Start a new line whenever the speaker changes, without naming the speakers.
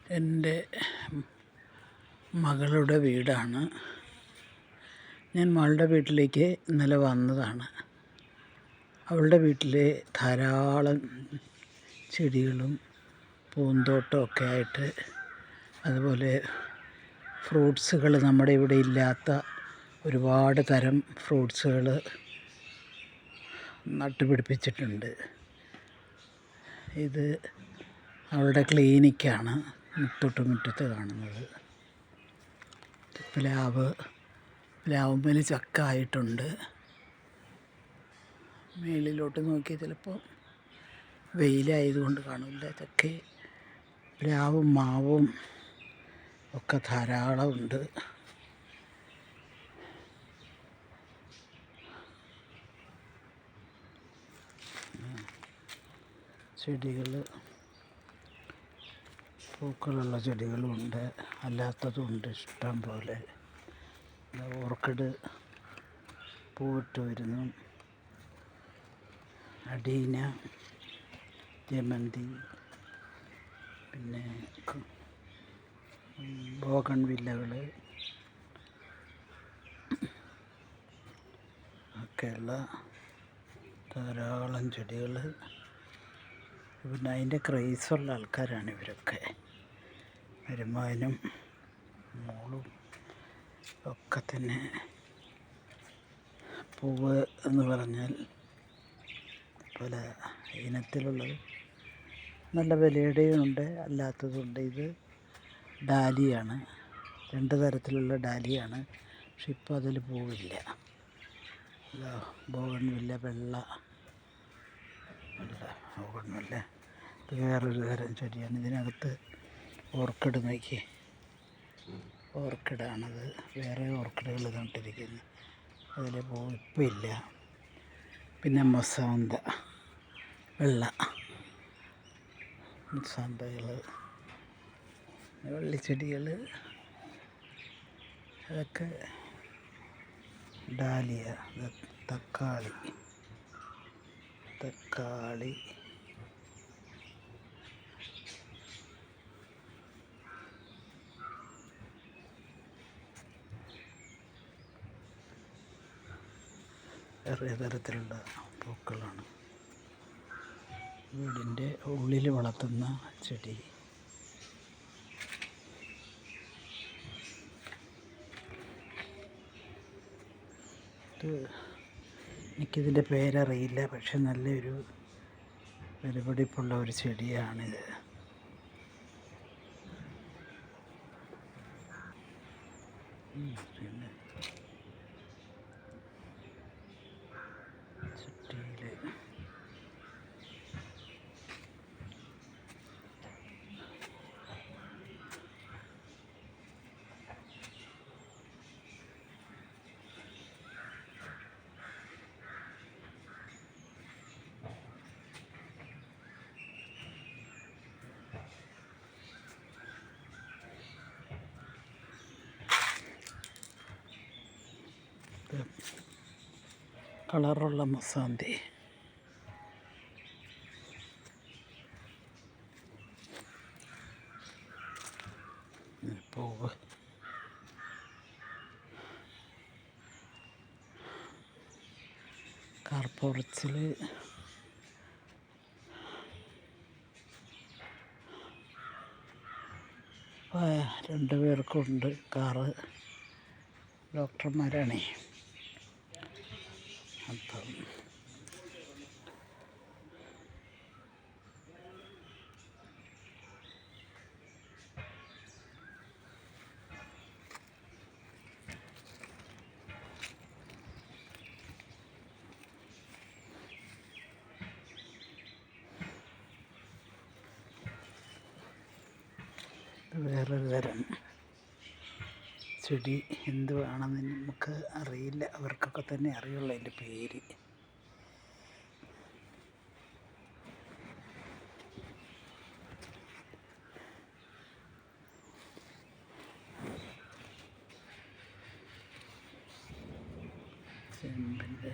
എൻ്റെ മകളുടെ വീടാണ്. ഞാൻ മകളുടെ വീട്ടിലേക്ക് ഇന്നലെ വന്നതാണ്. അവളുടെ വീട്ടിൽ ധാരാളം ചെടികളും പൂന്തോട്ടമൊക്കെ ആയിട്ട്, അതുപോലെ ഫ്രൂട്ട്സുകൾ നമ്മുടെ ഇവിടെ ഇല്ലാത്ത ഒരുപാട് തരം ഫ്രൂട്ട്സുകൾ നട്ടുപിടിപ്പിച്ചിട്ടുണ്ട്. ഇത് അവളുടെ ക്ലിനിക്കാണ് തൊട്ടുമുറ്റത്ത് കാണുന്നത്. പ്ലാവുമ്മേൽ ചക്ക ആയിട്ടുണ്ട്. മേളിലോട്ട് നോക്കിയാൽ ചിലപ്പോൾ വെയിലായതുകൊണ്ട് കാണില്ല. ചക്ക, പ്ലാവും മാവും ഒക്കെ ധാരാളമുണ്ട്. ചെടികൾ, പൂക്കളുള്ള ചെടികളുമുണ്ട്, അല്ലാത്തതുമുണ്ട് ഇഷ്ടം പോലെ. ഓർക്കിഡ് പൂവിട്ട് വരുന്നു, അടീന, ജമന്തി, പിന്നെ ബോഗൺവില്ലകൾ ഒക്കെയുള്ള ധാരാളം ചെടികൾ. പിന്നെ അതിൻ്റെ ക്രേസുള്ള ആൾക്കാരാണ് ഇവരൊക്കെ. മരുമകനും മോളും ഒക്കെ തന്നെ. പൂവ് എന്ന് പറഞ്ഞാൽ പല ഇനത്തിലുള്ളത്, നല്ല വിലയുടെയുണ്ട്, അല്ലാത്തതുണ്ട്. ഇത് ഡാലിയാണ്, 2 തരത്തിലുള്ള ഡാലിയാണ്. പക്ഷെ ഇപ്പോൾ അതിൽ പൂവില്ല. ബോഗൺവില്ല വെള്ള ബോഗൺവില്ല. ഇത് വേറൊരു തരം ചെടിയാണ്. ഇതിനകത്ത് ഓർക്കിഡ് നോക്കി, ഓർക്കിഡാണത്. വേറെ ഓർക്കിഡുകൾ നട്ടിരിക്കുന്നു, അതിൽ പൂ ഇപ്പം ഇല്ല. പിന്നെ മൊസാന്ത, വെള്ള മൊസാന്തകൾ, വള്ളിച്ചെടികൾ, അതൊക്കെ ഡാലിയ. തക്കാളി വേറെ തരത്തിലുള്ള പൂക്കളാണ്. വീടിൻ്റെ ഉള്ളിൽ വളർത്തുന്ന ചെടി. എനിക്കിതിൻ്റെ പേരറിയില്ല, പക്ഷെ നല്ലൊരു വിലപിടിപ്പുള്ള ഒരു ചെടിയാണിത്. പിന്നെ ചട്ടിയിൽ കളറുള്ള മൊസാന്തി. പൂവ് കാർപോറച്ചിൽ രണ്ട് പേർക്കുണ്ട് കാറ്. ഡോക്ടർമാരാണേ. അപ്പം വേറൊരു തരം ചെടി എന്തുവാണെന്ന് നമുക്ക് അറിയില്ല. അവർക്കൊക്കെ തന്നെ അറിയുള്ളൂ അതിൻ്റെ പേര്. ചെമ്പിൻ്റെ